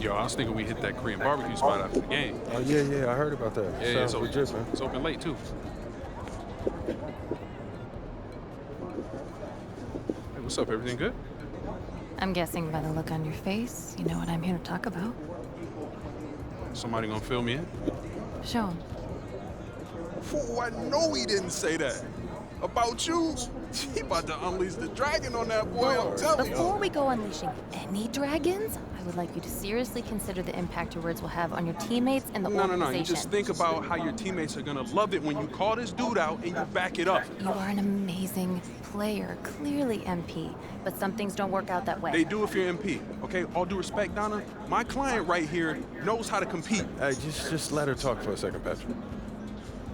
Yo, I was thinking we hit that Korean barbecue spot after the game. Oh, yeah, I heard about that. Yeah, Sounds legit, man. it's open late, too. Hey, what's up? Everything good? I'm guessing by the look on your face, you know what I'm here to talk about. Somebody gonna fill me in? Show 'em. Oh, I know he didn't say that. About you? He about to unleash the dragon on that boy, I'm telling you. Before we go unleashing any dragons, I would like you to seriously consider the impact your words will have on your teammates and the organization. No. You just think about how your teammates are gonna love it when you call this dude out and you back it up. You are an amazing player, clearly MP, but some things don't work out that way. They do if you're MP, okay? All due respect, Donna, my client right here knows how to compete. Hey, just let her talk for a second, Patrick.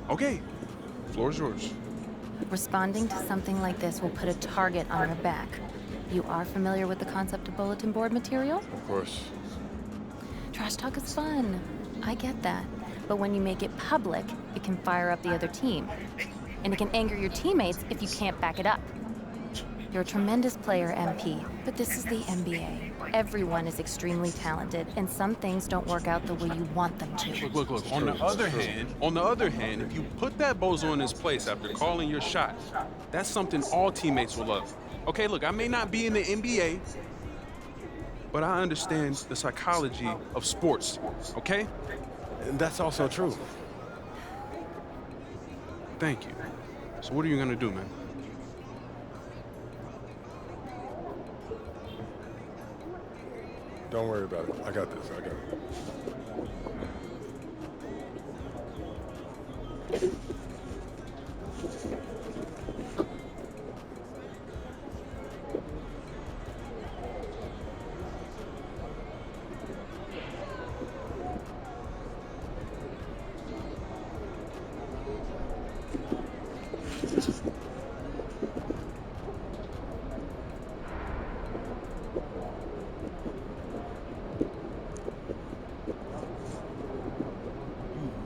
Okay, floor's yours. Responding to something like this will put a target on your back. You are familiar with the concept of bulletin board material? Of course. Trash talk is fun. I get that. But when you make it public, it can fire up the other team. And it can anger your teammates if you can't back it up. You're a tremendous player, MP, but this is the NBA. Everyone is extremely talented, and some things don't work out the way you want them to. Look. On the other hand, if you put that bozo in his place after calling your shot, that's something all teammates will love. Okay, look, I may not be in the NBA, but I understand the psychology of sports, okay? And that's also true. Thank you. So what are you gonna do, man? Don't worry about it. I got this.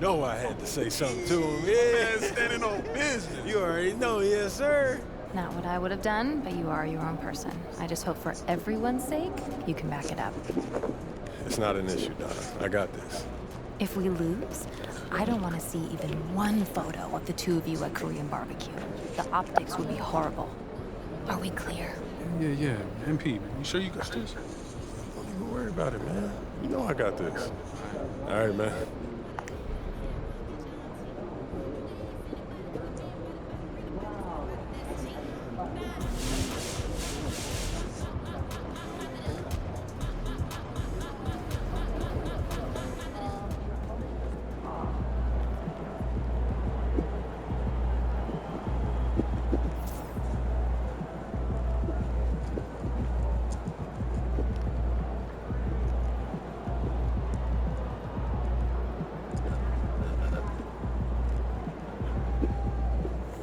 No, I had to say something to him. Man, standing on business. You already know, yes, sir. Not what I would have done, but you are your own person. I just hope for everyone's sake, you can back it up. It's not an issue, Donna. I got this. If we lose, I don't want to see even one photo of the two of you at Korean barbecue. The optics would be horrible. Are we clear? Yeah. MP, you sure you got this? Don't even worry about it, man. You know I got this. All right, man.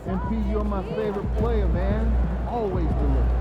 MP, you're my favorite player, man. Always deliver.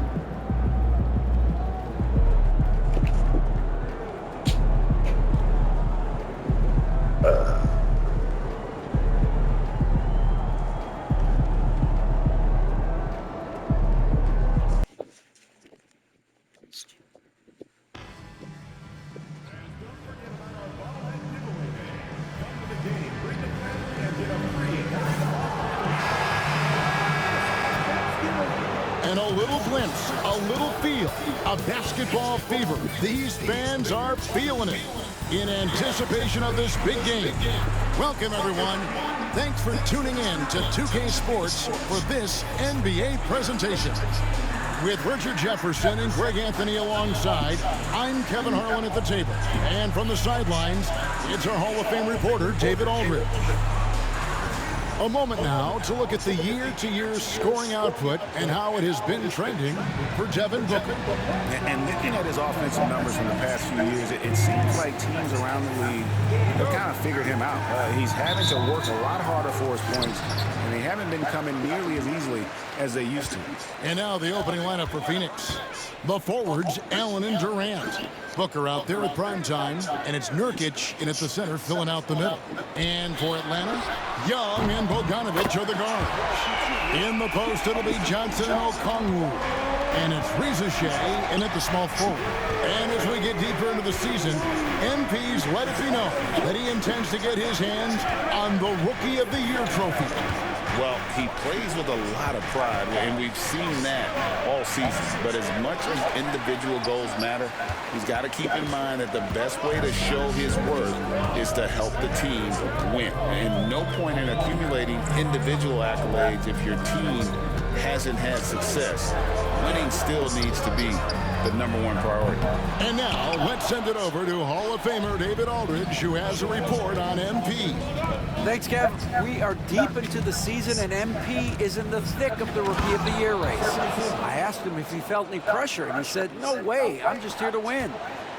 And a little glimpse, a little feel of basketball fever. These fans are feeling it in anticipation of this big game. Welcome, everyone. Thanks for tuning in to 2K Sports for this NBA presentation. With Richard Jefferson and Greg Anthony alongside, I'm Kevin Harlan at the table. And from the sidelines, it's our Hall of Fame reporter, David Aldridge. A moment now to look at the year-to-year scoring output and how it has been trending for Devin Booker. And looking at his offensive numbers from the past few years, it seems like teams around the league have kind of figured him out. He's having to work a lot harder for his points, and they haven't been coming nearly as easily as they used to. And now the opening lineup for Phoenix. The forwards, Allen and Durant. Booker out there at prime time, and it's Nurkic in at the center filling out the middle. And for Atlanta, Young and Bogdanovic are the guards. In the post, it'll be Johnson and Okongwu. And it's Reza Shea in at the small forward. And as we get get deeper into the season, MP's let it be known that he intends to get his hands on the Rookie of the Year trophy. Well, he plays with a lot of pride, and we've seen that all season. But as much as individual goals matter, he's got to keep in mind that the best way to show his worth is to help the team win. And no point in accumulating individual accolades if your team hasn't had success. Winning still needs to be the #1 priority. And now, let's send it over to Hall of Famer David Aldridge, who has a report on MP. Thanks, Kev. We are deep into the season, and MP is in the thick of the Rookie of the Year race. I asked him if he felt any pressure, and he said, "No way, I'm just here to win.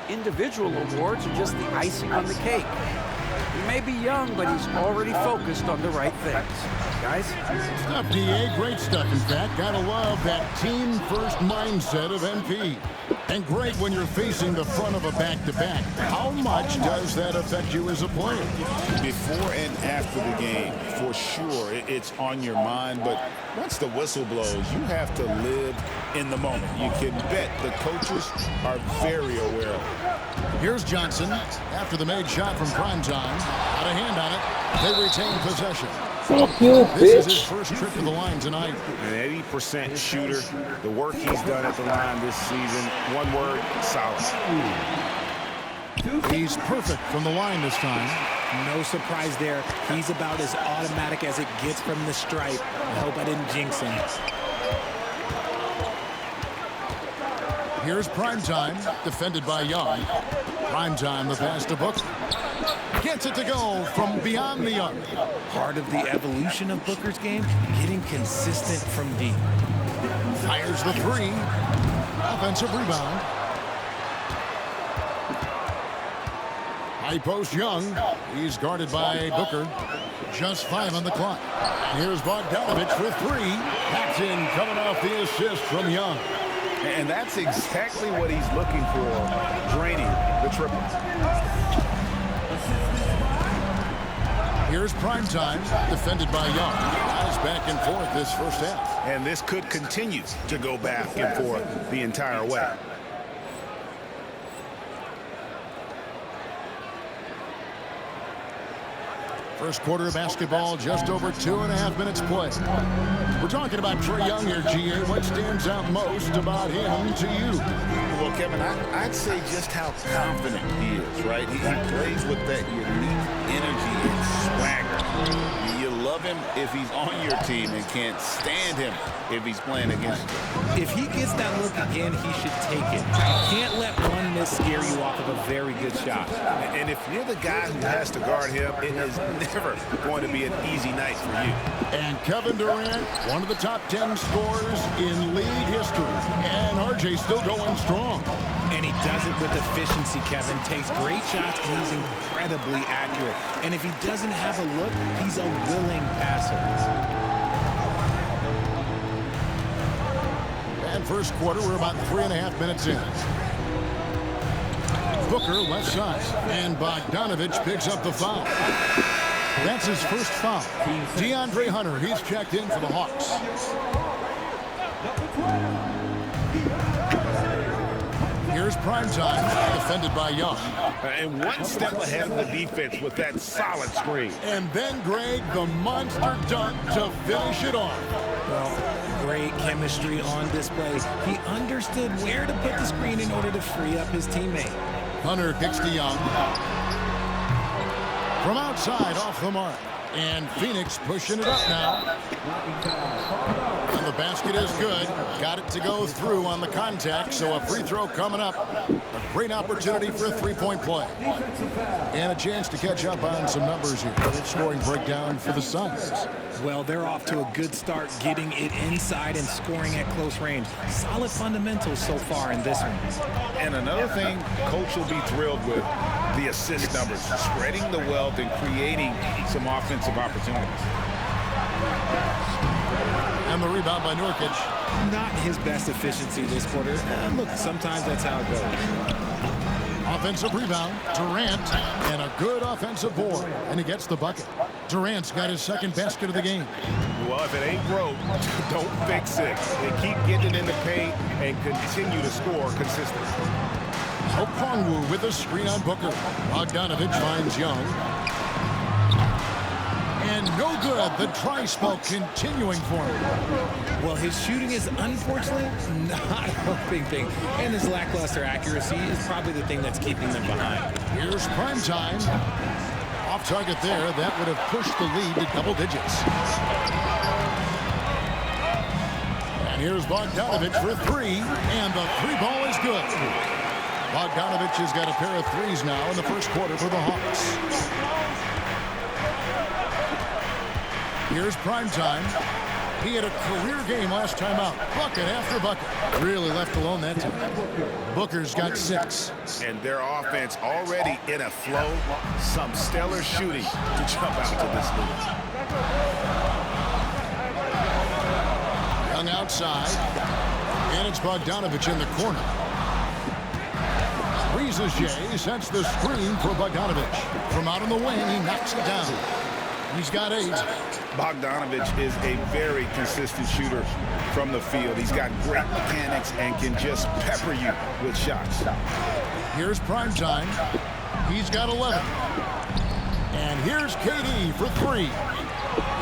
Individual awards are just the icing on the cake." He may be young, but he's already focused on the right things. Guys? Stuff, DA. Great stuff, in fact. Gotta love that team-first mindset of MP. And great when you're facing the front of a back-to-back. How much does that affect you as a player? Before and after the game, for sure, it's on your mind. But once the whistle blows, you have to live in the moment. You can bet the coaches are very aware of it. Here's Johnson after the made shot from primetime. Got a hand on it. They retain possession. Fuck you, This is his bitch. first trip to the line tonight. An 80% shooter. The work he's done at the line this season, one word, solid. He's perfect from the line this time. No surprise there. He's about as automatic as it gets from the stripe. I hope I didn't jinx him. Here's primetime, defended by Young. Primetime, the pass to Booker. Gets it to go from beyond the arc. Part of the evolution of Booker's game, getting consistent from deep. Fires the three. Offensive rebound. High post Young. He's guarded by Booker. Just 5 on the clock. Here's Bogdanovich for three. That's in, coming off the assist from Young. And that's exactly what he's looking for, draining the triple. Here's primetime, defended by Young. Guys back and forth this first half. And this could continue to go back and forth the entire way. First quarter of basketball, just over 2.5 minutes play. We're talking about Trae Young here, GA. What stands out most about him to you? Well, Kevin, I'd say just how confident he is, right? He plays with that unique energy and swagger. You love him if he's on your team and can't stand him if he's playing against you. If he gets that look again, he should take it. Can't let one miss scare you off of a very good shot. And if you're the guy who has to guard him, it is never going to be an easy night for you. And Kevin Durant, one of the top 10 scorers in league history. And RJ still going strong. And he does it with efficiency, Kevin. Takes great shots, and he's incredibly accurate. And if he doesn't have a look, he's a willing passer. And first quarter, we're about 3.5 minutes in. Booker left side, and Bogdanovich picks up the foul. That's his first foul. DeAndre Hunter, he's checked in for the Hawks. Here's primetime, defended by Young. And one step ahead of the defense with that solid screen. And then Greg, the monster dunk to finish it off. Well, great chemistry on display. He understood where to put the screen in order to free up his teammate. Hunter kicks to Young. From outside, off the mark. And Phoenix pushing it up now. And the basket is good. Got it to go through on the contact, so a free throw coming up. A great opportunity for a three-point play. And a chance to catch up on some numbers here. Scoring breakdown for the Suns. Well, they're off to a good start getting it inside and scoring at close range. Solid fundamentals so far in this one. And another thing Coach will be thrilled with, the assist numbers, spreading the wealth and creating some offensive opportunities. And the rebound by Nurkic. Not his best efficiency this quarter. Look, sometimes that's how it goes. Offensive rebound, Durant, and a good offensive board, and he gets the bucket. Durant's got his second basket of the game. Well, if it ain't broke, don't fix it. They keep getting it in the paint and continue to score consistently. Okongwu with a screen on Booker. Bogdanovich finds Young. And no good. The dry spell continuing for him. Well, his shooting is unfortunately not helping things. And his lackluster accuracy is probably the thing that's keeping them behind. Here's prime time. Off target there. That would have pushed the lead to double digits. And here's Bogdanovich for three. And the three ball is good. Bogdanovich has got a pair of threes now in the first quarter for the Hawks. Here's prime time. He had a career game last time out. Bucket after bucket. Really left alone that time. Booker's got 6. And their offense already in a flow. Some stellar shooting to jump out to this lead. Young outside. And it's Bogdanovich in the corner. Rizaje sets the screen for Bogdanovich. From out on the wing, he knocks it down. He's got 8. Bogdanovich is a very consistent shooter from the field. He's got great mechanics and can just pepper you with shots. Here's prime time. He's got 11. And here's KD for 3.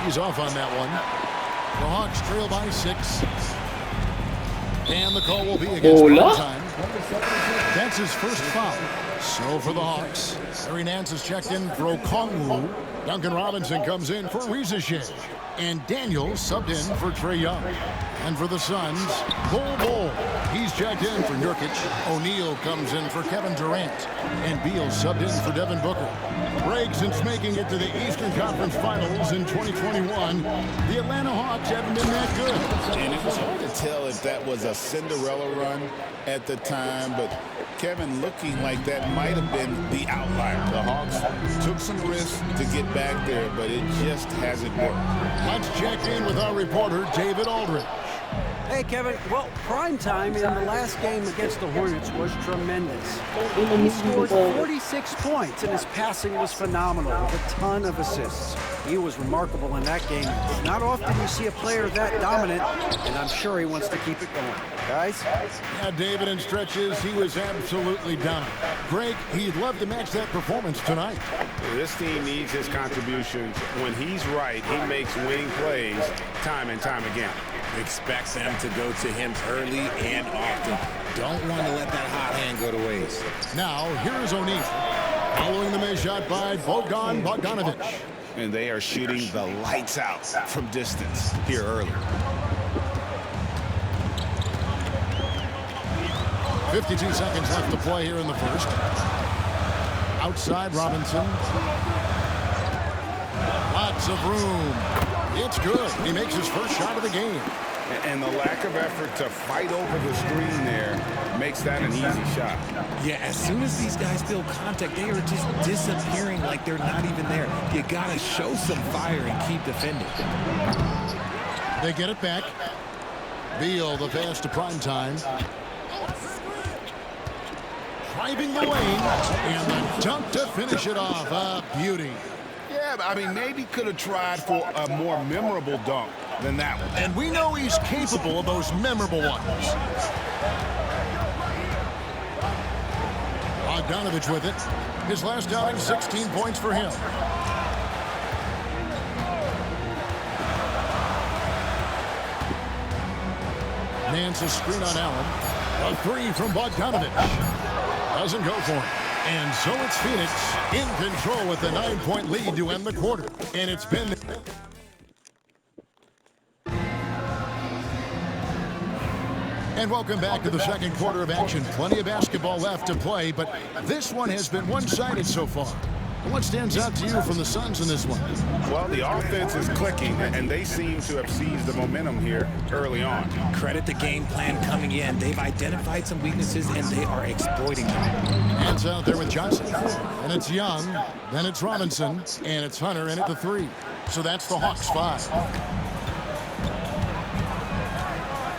He's off on that one. The Hawks trail by 6. And the call will be against prime time. That's his first foul. So for the Hawks, Larry Nance is checked in for Okongwu. Duncan Robinson comes in for Rizaje. And Daniels subbed in for Trae Young. And for the Suns, Bol. He's checked in for Nurkic. O'Neal comes in for Kevin Durant. And Beal subbed in for Devin Booker. Break since making it to the Eastern Conference Finals in 2021. The Atlanta Hawks haven't been that good. And it was hard to tell if that was a Cinderella run at the time, but Kevin looking like that might have been the outlier. The Hawks took some risks to get back there, but it just hasn't worked. Let's check in with our reporter, David Aldridge. Hey, Kevin. Well, prime time in the last game against the Hornets was tremendous. He scored 46 points, and his passing was phenomenal with a ton of assists. He was remarkable in that game. It's not often you see a player that dominant, and I'm sure he wants to keep it going. Guys? Yeah, David, in stretches, he was absolutely dominant. Greg, he'd love to match that performance tonight. This team needs his contributions. When he's right, he makes winning plays time and time again. Expect them to go to him early and often. Don't want to let that hot hand go to waste. Now, here is O'Neal. Following the missed shot by Bogdanovich. And they are shooting the lights out from distance here early. 52 seconds left to play here in the first. Outside Robinson. Lots of room. It's good. He makes his first shot of the game. And the lack of effort to fight over the screen there makes that an easy shot. Yeah, as soon as these guys feel contact, they are just disappearing like they're not even there. You got to show some fire and keep defending. They get it back. Beal, the pass to prime time. Driving the lane. And the dunk to finish it off. A beauty. Yeah, I mean, maybe could have tried for a more memorable dunk than that one. And we know he's capable of those memorable ones. Bogdanovich with it. His last outing, 16 points for him. Nance's screen on Allen. A 3 from Bogdanovich. Doesn't go for it. And so it's Phoenix in control with a 9-point lead to end the quarter. And it's been... And welcome back to the second quarter of action. Plenty of basketball left to play, but this one has been one-sided so far. What stands out to you from the Suns in this one? Well, the offense is clicking, and they seem to have seized the momentum here early on. Credit the game plan coming in. They've identified some weaknesses, and they are exploiting them. Hands out there with Johnson. And it's Young. Then it's Robinson. And it's Hunter in at the 3. So that's the Hawks 5.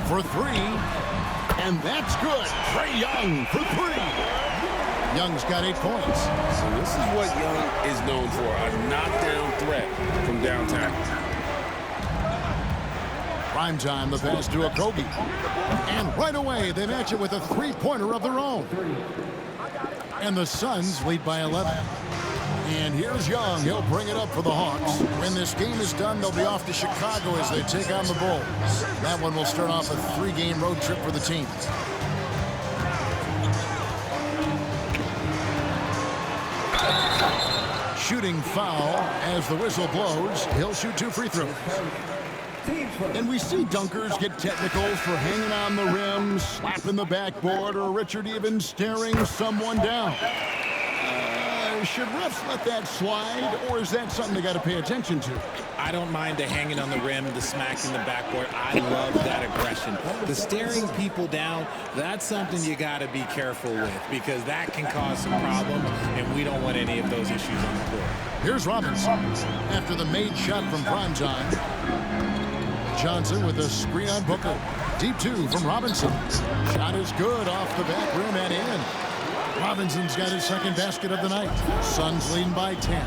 For 3. And that's good. Trae Young for 3. Young's got 8 points. So this is what Young is known for, a knockdown threat from downtown. Prime time, the pass to Okogie. And right away, they match it with a 3-pointer of their own. And the Suns lead by 11. And here's Young. He'll bring it up for the Hawks. When this game is done, they'll be off to Chicago as they take on the Bulls. That one will start off a 3-game road trip for the team. Shooting foul as the whistle blows. He'll shoot 2 free throws. And we see dunkers get technicals for hanging on the rim, slapping the backboard, or Richard even staring someone down. Should refs let that slide, or is that something they got to pay attention to? I don't mind the hanging on the rim, the smacking the backboard. I love that aggression. The staring people down, that's something you got to be careful with because that can cause some problems, and we don't want any of those issues on the court. Here's Robinson after the made shot from primetime. Johnson with a screen on Booker. Deep 2 from Robinson. Shot is good off the back rim and in. Robinson's got his second basket of the night. Suns leading by 10.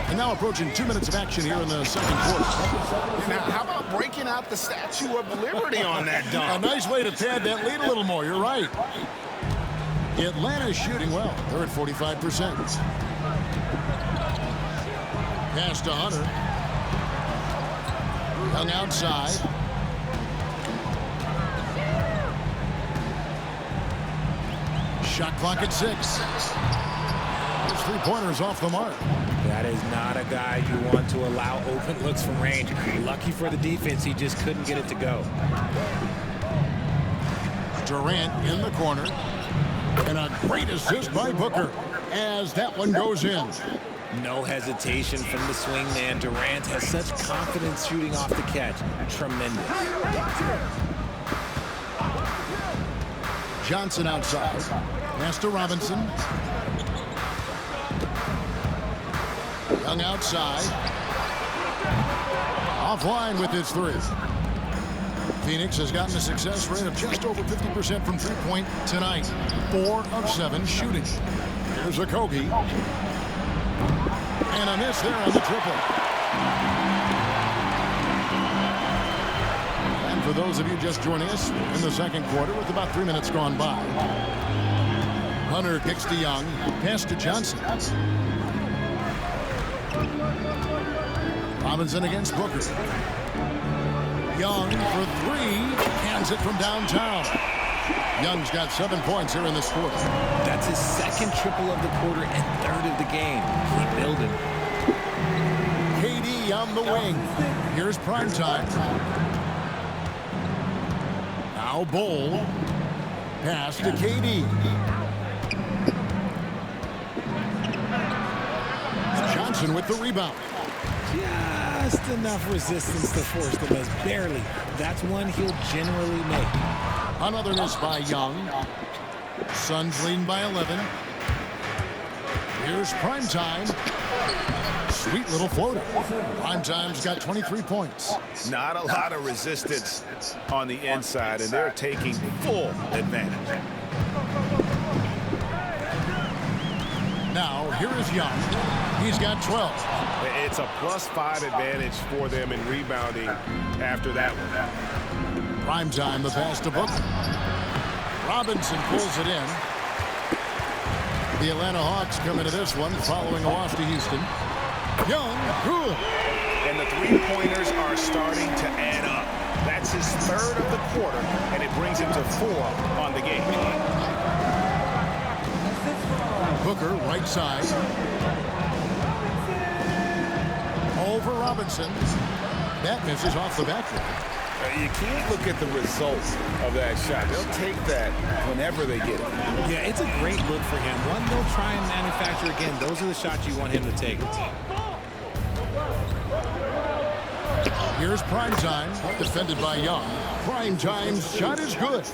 And now approaching 2 minutes of action here in the second quarter. Now, how about breaking out the Statue of Liberty on that dunk? A nice way to pad that lead a little more. You're right. Atlanta's shooting well. They're at 45%. Pass to Hunter. Young outside. Shot clock at 6. His 3-pointers off the mark. That is not a guy you want to allow open looks from range. Lucky for the defense, he just couldn't get it to go. Durant in the corner. And a great assist by Booker as that one goes in. No hesitation from the swing man. Durant has such confidence shooting off the catch. Tremendous. Johnson outside. Pass to Robinson. Young outside. Offline with his 3. Phoenix has gotten a success rate of just over 50% from three-point tonight. 4 of 7 shooting. Here's a Kogi. And a miss there on the triple. And for those of you just joining us in the second quarter with about 3 minutes gone by, Hunter kicks to Young. Pass to Johnson. Robinson against Booker. Young for 3. Hands it from downtown. Young's got 7 points here in this quarter. That's his second triple of the quarter and 3rd of the game. Keep building. KD on the wing. Here's primetime. Now Bull. Pass to KD. Johnson with the rebound. Just enough resistance to force the miss. Barely. That's one he'll generally make. Another miss by Young. Suns leading by 11. Here's primetime. Sweet little floater. Primetime's got 23 points. Not a lot of resistance on the inside, and they're taking full advantage. Now, here is Young. He's got 12. It's a +5 advantage for them in rebounding after that one. Primetime, the pass to Booker. Robinson pulls it in. The Atlanta Hawks come into this one following a loss to Houston. Young, good. And the 3-pointers are starting to add up. That's his 3rd of the quarter, and it brings him to 4 on the game. Booker, right side. Over Robinson. That misses off the backboard. You can't look at the results of that shot. They'll take that whenever they get it. Yeah, it's a great look for him. One they'll try and manufacture again. Those are the shots you want him to take. Here's Primetime, defended by Young. Primetime's shot is good.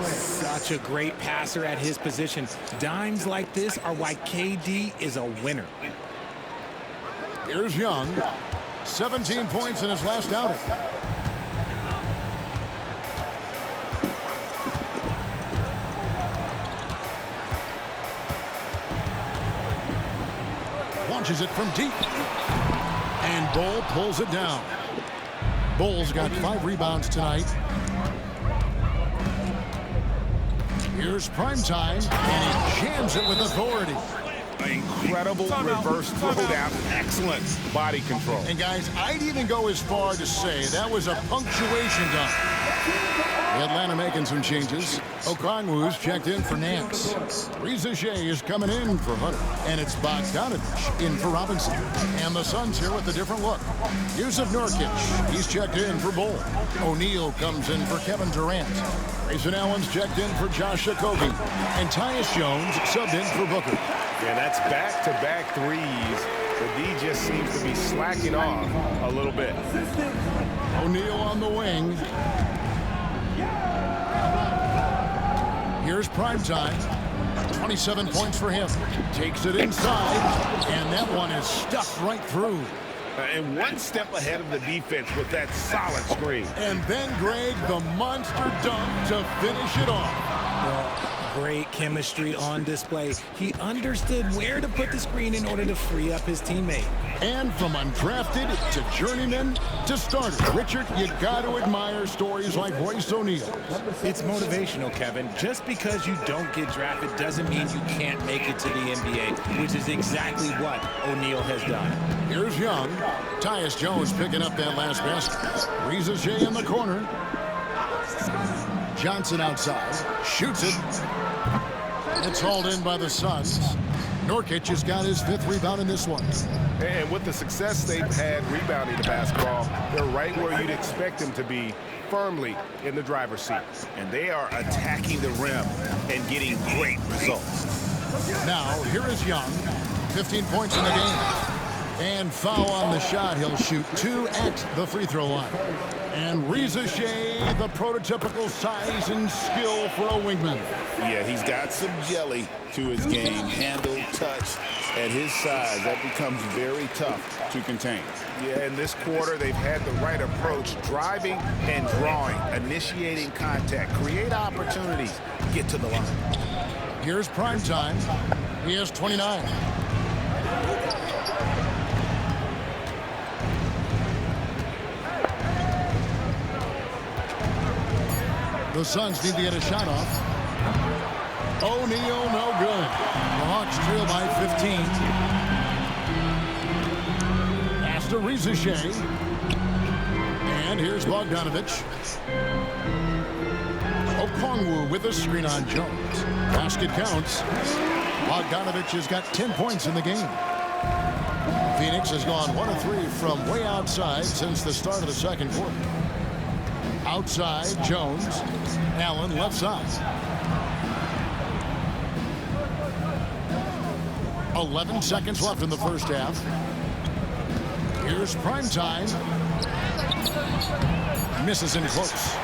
Such a great passer at his position. Dimes like this are why KD is a winner. Here's Young. 17 points in his last outing. Launches it from deep. And Bull pulls it down. Bull's got 5 rebounds tonight. Here's Primetime, and he jams it with authority. Incredible reverse throwdown. Excellent body control. And guys, I'd even go as far to say that was a punctuation dunk. Atlanta making some changes. Okongwu's checked in for Nance. Reza Shea is coming in for Hunter. And it's Bogdanovich in for Robinson. And the Suns here with a different look. Yusuf Nurkic, he's checked in for Bull. O'Neal comes in for Kevin Durant. Grayson Allen's checked in for Josh Okogie. And Tyus Jones subbed in for Booker. Yeah, that's back-to-back threes. The D just seems to be slacking off a little bit. O'Neal on the wing. Here's Primetime. 27 points for him. Takes it inside, and that one is stuck right through. And one step ahead of the defense with that solid screen. And then Greg, the monster dunk to finish it off. Well, great chemistry on display. He understood where to put the screen in order to free up his teammate. And from undrafted to journeyman to starter, Richard, you got to admire stories like Royce O'Neal. It's motivational, Kevin. Just because you don't get drafted doesn't mean you can't make it to the NBA, which is exactly what O'Neal has done. Here's Young. Tyus Jones picking up that last basket. Reza Shea in the corner. Johnson outside. Shoots it. It's hauled in by the Suns. Nurkic has got his 5th rebound in this one. And with the success they've had rebounding the basketball, they're right where you'd expect them to be, firmly in the driver's seat. And they are attacking the rim and getting great results. Now, here is Young. 15 points in the game. And foul on the shot. He'll shoot 2 at the free throw line. And Reza Shea, the prototypical size and skill for a wingman. Yeah, he's got some jelly to his game. Handle, touch. At his size, that becomes very tough to contain. Yeah, in this quarter, they've had the right approach. Driving and drawing, initiating contact, create opportunities, get to the line. Here's Primetime. He has 29. The Suns need to get a shot off. O'Neal, no good. The Hawks trail by 15. Pass to Reza Shea. And here's Bogdanovich. Okongwu with a screen on Jones. Basket counts. Bogdanovich has got 10 points in the game. Phoenix has gone 1 of 3 from way outside since the start of the second quarter. Outside, Jones. Allen left side. 11 seconds left in the first half. Here's Primetime. Misses in close.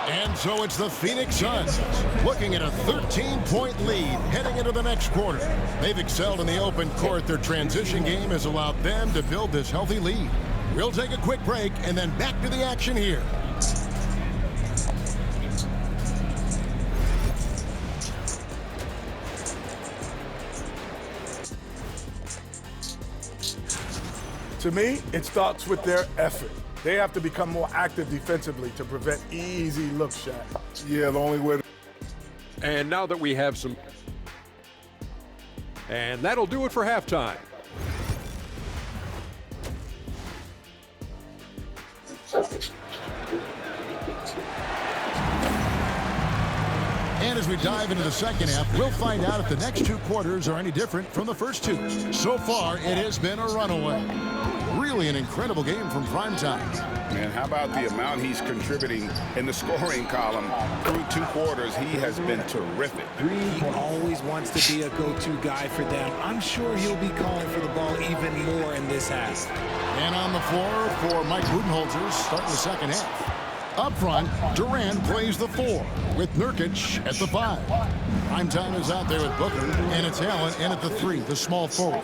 And so it's the Phoenix Suns looking at a 13-point lead heading into the next quarter. They've excelled in the open court. Their transition game has allowed them to build this healthy lead. We'll take a quick break and then back to the action here. To me, it starts with their effort. They have to become more active defensively to prevent easy look shots. Yeah, the only way. And now that we have some. And that'll do it for halftime. And as we dive into the second half, we'll find out if the next 2 quarters are any different from the first 2. So far, it has been a runaway. Really an incredible game from Primetime. Man, how about the amount he's contributing in the scoring column? Through 2 quarters, he has been terrific. He always wants to be a go-to guy for them. I'm sure he'll be calling for the ball even more in this half. And on the floor for Mike Budenholzer starting the second half. Up front, Durant plays the 4 with Nurkic at the 5. Primetime is out there with Booker, and it's Allen in at the 3, the small forward.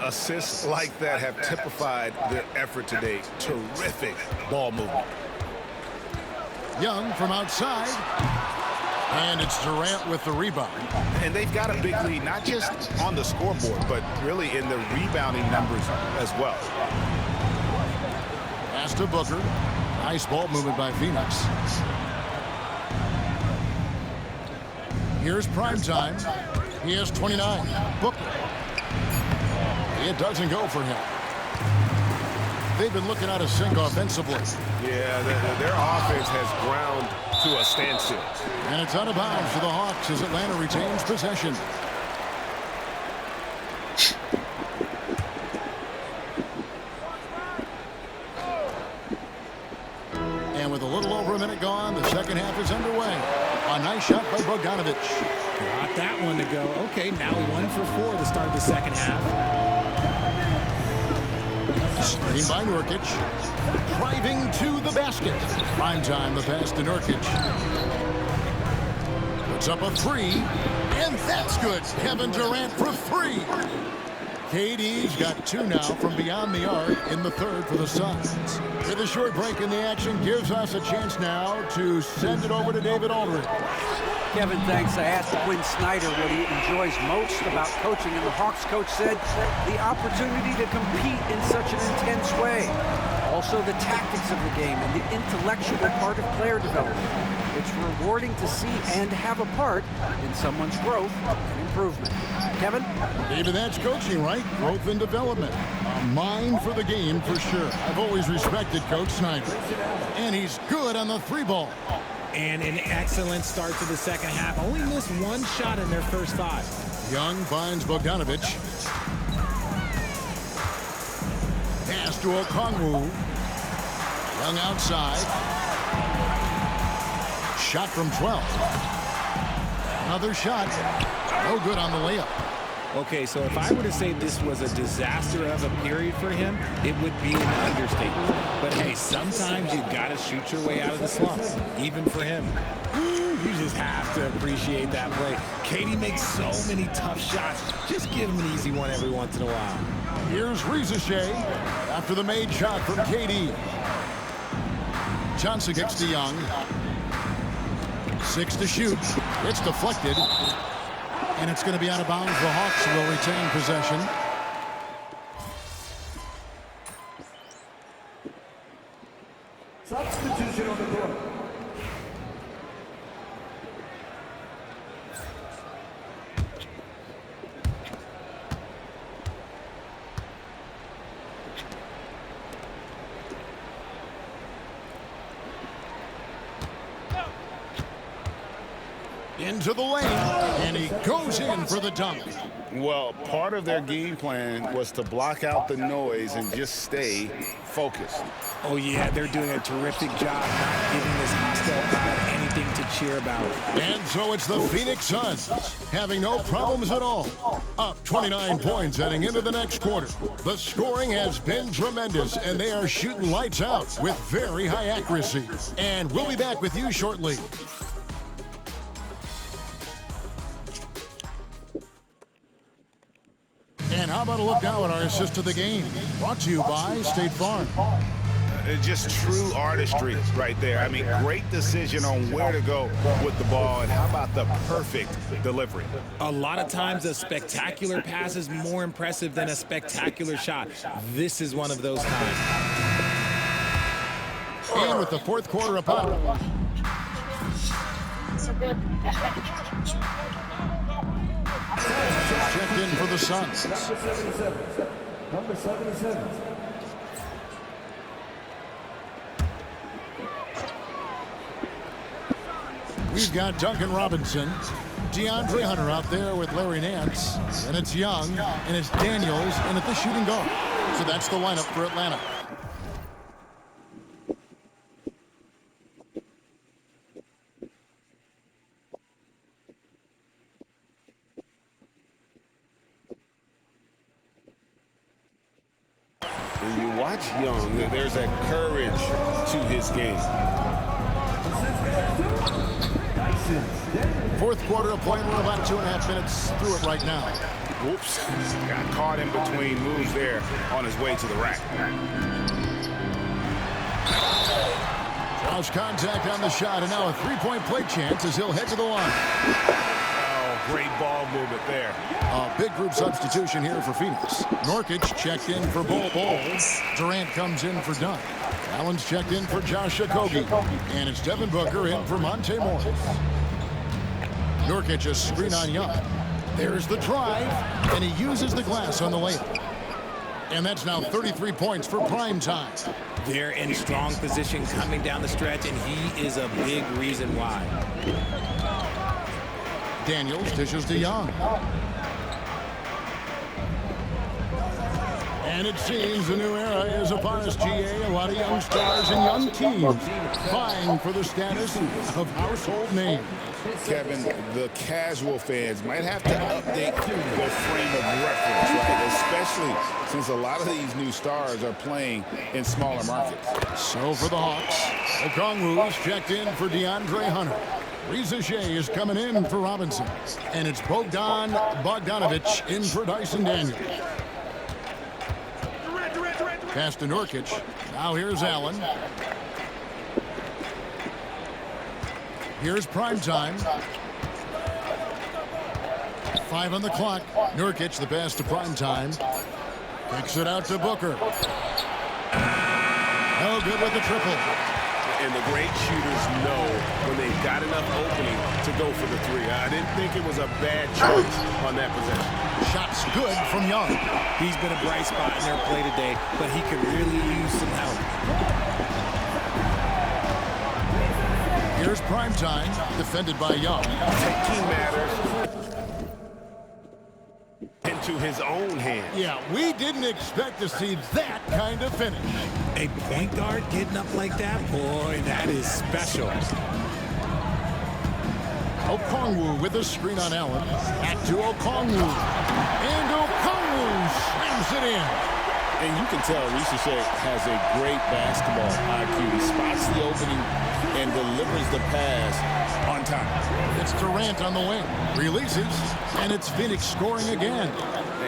Assists like that have typified their effort today. Terrific ball movement. Young from outside, and it's Durant with the rebound. And they've got a big lead, not just on the scoreboard, but really in the rebounding numbers as well. Pass to Booker. Nice ball movement by Phoenix. Here's prime time. He has 29. Booker. It doesn't go for him. They've been looking out of sync offensively. Yeah, their offense has ground to a standstill. And it's out of bounds for the Hawks as Atlanta retains possession. And with a little over a minute gone, the second half is underway. A nice shot by Bogdanovich. Got that one to go. Okay, now 1 for 4 to start the second half. Screen by Nurkic. Driving to the basket. Prime time, the pass to Nurkic. Puts up a 3. And that's good. Kevin Durant for 3. KD's got 2 now from beyond the arc in the third for the Suns. With a short break in the action gives us a chance now to send it over to David Aldridge. Kevin, thanks. I asked Quinn Snyder what he enjoys most about coaching, and the Hawks coach said the opportunity to compete in such an intense way. Also the tactics of the game and the intellectual part of player development. It's rewarding to see and have a part in someone's growth and improvement. Kevin? David, that's coaching, right? Growth and development. A mind for the game for sure. I've always respected Coach Snyder. And he's good on the 3-ball. And an excellent start to the second half. Only missed 1 shot in their first 5. Young finds Bogdanovich. Pass to Okongwu. Young outside. Shot from 12. Another shot. No good on the layup. Okay, so if I were to say this was a disaster of a period for him, it would be an understatement. But hey, sometimes you got to shoot your way out of the slump, even for him. You just have to appreciate that play. KD makes so many tough shots. Just give him an easy one every once in a while. Here's Rizichet after the made shot from KD. Johnson gets to Young. 6 to shoot. It's deflected. And it's going to be out of bounds. The Hawks will retain possession. Substitution on the court. Into the lane, and he goes in for the dunk. Well, part of their game plan was to block out the noise and just stay focused. Oh, yeah, they're doing a terrific job not giving this hostile crowd anything to cheer about. And so it's the Phoenix Suns having no problems at all. Up 29 points heading into the next quarter. The scoring has been tremendous, and they are shooting lights out with very high accuracy. And we'll be back with you shortly. And how about a look now at our assist to the game? Brought to you by State Farm. Just true artistry right there. I mean, great decision on where to go with the ball, and how about the perfect delivery? A lot of times a spectacular pass is more impressive than a spectacular shot. This is one of those times. And with the fourth quarter upon. Checked in for the Suns. Number 77. We've got Duncan Robinson, DeAndre Hunter out there with Larry Nance, and it's Young, and it's Daniels, and at the shooting guard. So that's the lineup for Atlanta. When you watch Young, there's a courage to his game. Fourth quarter of play. We're about 2.5 minutes through it right now. Whoops. Got caught in between moves there on his way to the rack. Lost contact on the shot, and now a three-point play chance as he'll head to the line. Oh, Great ball movement there. A big group substitution here for Phoenix. Nurkic checked in for Bol. Durant comes in for Dunn. Allen's checked in for Josh Okogie. And it's Devin Booker in for Monte Morris. Nurkic a screen on Young. There's the drive, and he uses the glass on the layup. And that's now 33 points for prime time. They're in strong position coming down the stretch, and he is a big reason why. Daniels dishes to Young. And it seems a new era is upon us, GA. A lot of young stars and young teams vying for the status of household names. Kevin, the casual fans might have to update their frame of reference, right? Especially since a lot of these new stars are playing in smaller markets. So for the Hawks, Okongwu's checked in for DeAndre Hunter. Reza Shea is coming in for Robinson. And it's Bogdan Bogdanovic in for Dyson Daniels. Pass to Nurkic. Now here's Allen. Here's prime time. 5 on the clock. Nurkic, the pass to prime time. Kicks it out to Booker. No good with the triple. And the great shooters know when they've got enough opening to go for the three. I didn't think it was a bad choice on that possession. Shots good from Young. He's been a bright spot in their play today, but he could really use some help. Here's prime time, defended by Young. Taking matters into his own hands. Yeah, we didn't expect to see that kind of finish. A point guard getting up like that? Boy, that is special. Okongwu with a screen on Allen. Back to Okongwu. And Okongwu slams it in. And you can tell Reza Shea has a great basketball IQ. He spots the opening and delivers the pass on time. It's Durant on the wing. Releases, and it's Phoenix scoring again.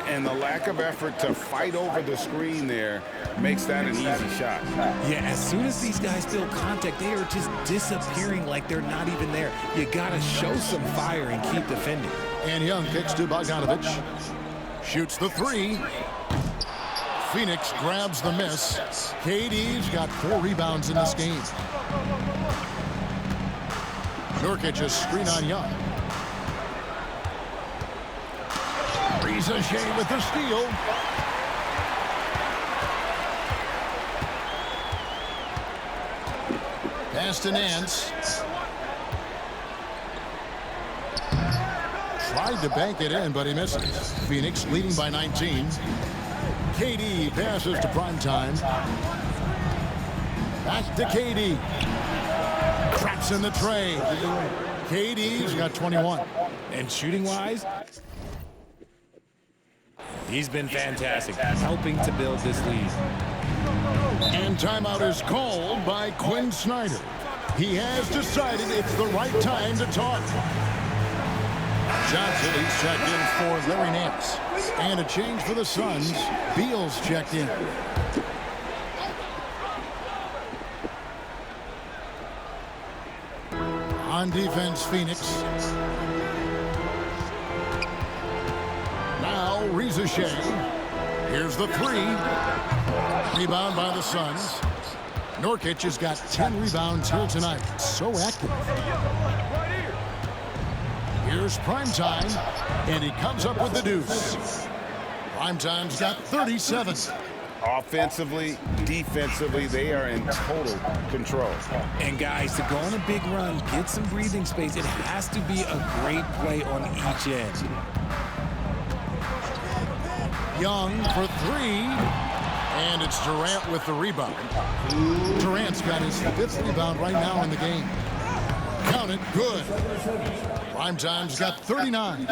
And the lack of effort to fight over the screen there makes that an easy shot. Yeah, as soon as these guys feel contact, they are just disappearing like they're not even there. You got to show some fire and keep defending. And Young kicks to Bogdanovic. Shoots the three. Phoenix grabs the miss. KD's got 4 rebounds in this game. Nurkic a screen on Young. Reza Shea with the steal. Pass to Nance. Tried to bank it in, but he misses. Phoenix leading by 19. KD passes to primetime. Back to KD. Traps in the tray. KD's got 21. And shooting-wise, he's been fantastic, helping to build this lead. And timeout is called by Quinn Snyder. He has decided it's the right time to talk. Johnson, he's checked in for Larry Nance. And a change for the Suns. Beal's checked in. On defense, Phoenix. Now, Reza Shea. Here's the three. Rebound by the Suns. Nurkic has got 10 rebounds here tonight. So active. Here's Primetime, and he comes up with the deuce. Primetime's got 37. Offensively, defensively, they are in total control. And guys, to go on a big run, get some breathing space, it has to be a great play on each end. Young for three, and it's Durant with the rebound. Durant's got his 5th rebound right now in the game. Count it, good. Primetime's got 39.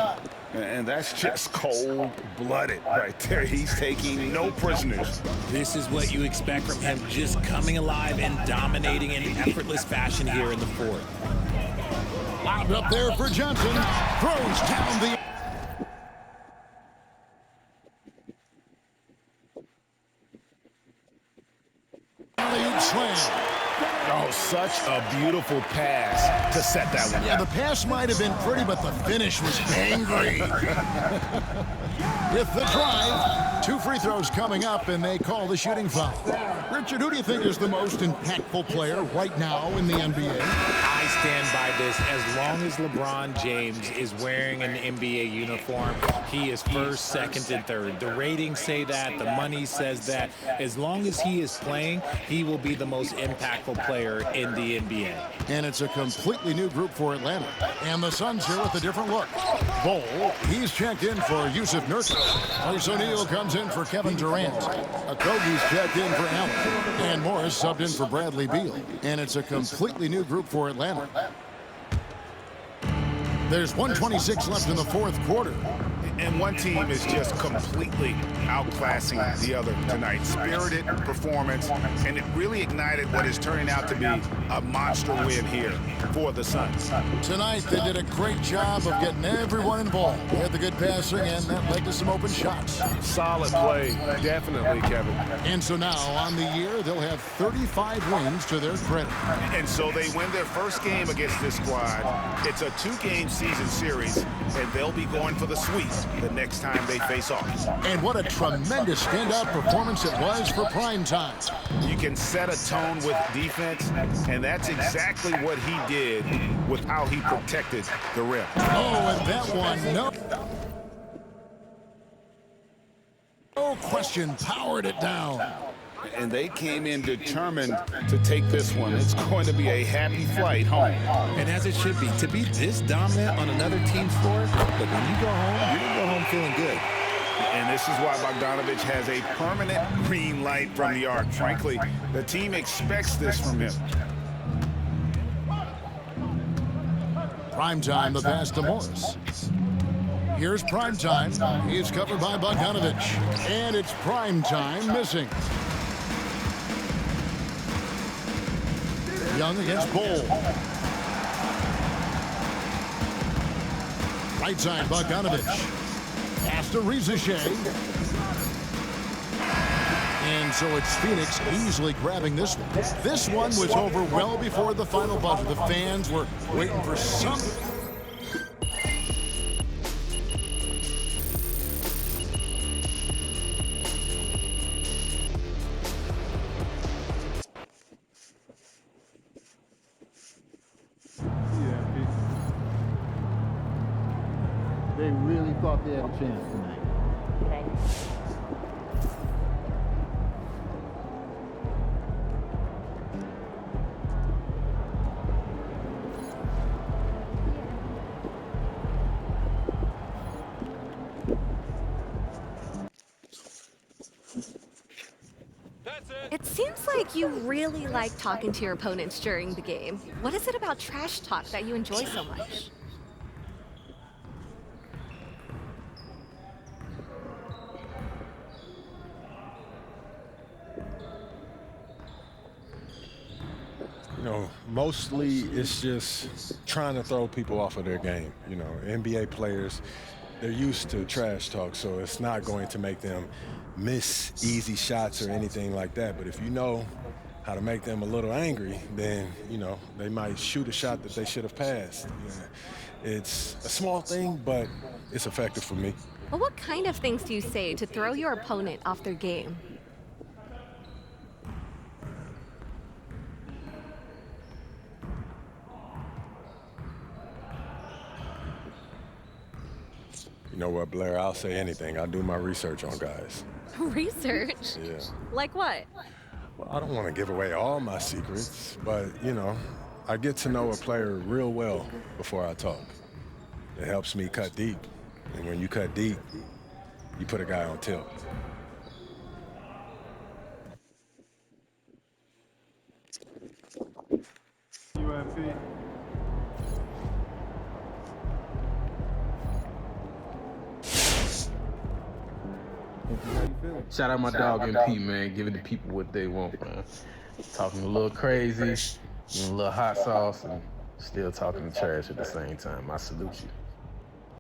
And that's just cold-blooded right there. He's taking no prisoners. This is what you expect from him, just coming alive and dominating in effortless fashion here in the fourth. Lobbed up there for Johnson. Throws down the... alley-oop slam. Oh, such a beautiful pass to set that one. Yeah, the pass might have been pretty, but the finish was angry. With the drive, 2 free throws coming up, and they call the shooting foul. Richard, who do you think is the most impactful player right now in the NBA? I stand by this. As long as LeBron James is wearing an NBA uniform, he is first, second, and third. The ratings say that. The money says that. As long as he is playing, he will be the most impactful player in the NBA. And it's a completely new group for Atlanta. And the Suns here with a different look. Bol, he's checked in for Yusuf Nurkic. Royce O'Neal comes in for Kevin Durant. Okogie's checked in for Allen. And Morris subbed in for Bradley Beal. And it's a completely new group for Atlanta. There's 1:26 left in the fourth quarter. And one team is just completely outclassing the other tonight. Spirited performance, and it really ignited what is turning out to be a monster win here for the Suns. Tonight, they did a great job of getting everyone involved. They had the good passing, and that led to some open shots. Solid play, definitely, Kevin. And so now, on the year, they'll have 35 wins to their credit. And so they win their first game against this squad. It's a 2-game season series, and they'll be going for the sweep the next time they face off. And what a tremendous standout performance it was for prime time. You can set a tone with defense, and that's exactly what he did with how he protected the rim. Oh, and that one, no question, powered it down. And they came in determined to take this one. It's going to be a happy flight home. And as it should be, to be this dominant on another team's floor, but when you go home, you didn't go home feeling good. And this is why Bogdanovich has a permanent green light from the arc. Frankly, the team expects this from him. Primetime, the pass to Morris. Here's Primetime. He's covered by Bogdanovich. And it's Primetime missing. Young against Bol. Right side, Bogdanovich. Pass to Rizashea. And so it's Phoenix easily grabbing this one. This one was over well before the final buzzer. The fans were waiting for something. They really thought they had a chance tonight. It seems like you really like talking to your opponents during the game. What is it about trash talk that you enjoy so much? You know, mostly it's just trying to throw people off of their game. You know, NBA players, they're used to trash talk, so it's not going to make them miss easy shots or anything like that. But if you know how to make them a little angry, then, you know, they might shoot a shot that they should have passed. Yeah. It's a small thing, but it's effective for me. Well, what kind of things do you say to throw your opponent off their game? You know what, Blair, I'll say anything. I do my research on guys. Research? Yeah. Like what? Well, I don't want to give away all my secrets, but, you know, I get to know a player real well before I talk. It helps me cut deep. And when you cut deep, you put a guy on tilt. UFP. Shout out my dog MP, man, giving the people what they want, man. Talking a little crazy, a little hot sauce, and still talking trash at the same time. I salute you.